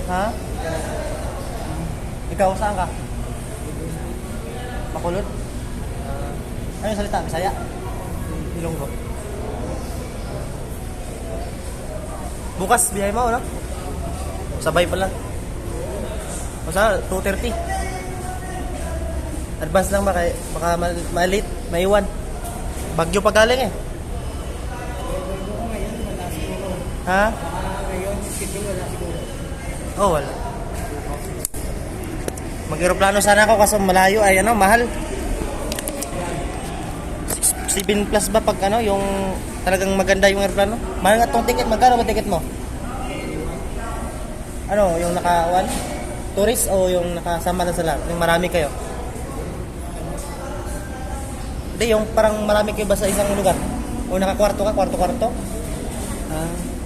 Ha? Ikaw, saan ka? Makulod? Ano yung salita? Bisaya? Ilonggo. Bukas, biyahe mo, no? Sabay pala. O sana, 2:30. Advance lang ba kay baka ma-late, maiwan. Bagyo pa galing eh. Ha? Oh, wala. Mag-aeroplano sana ako kaso malayo ay ano, mahal. 7 plus ba pag ano, yung talagang maganda yung aeroplano? Mahal nga tong ticket, magkano ba ticket mo? Ano, yung naka tourist o yung nakasama na sila? Yung marami kayo? Hindi, yung parang marami kayo ba sa isang lugar? O nakakwarto ka, kwarto-kwarto? Ah.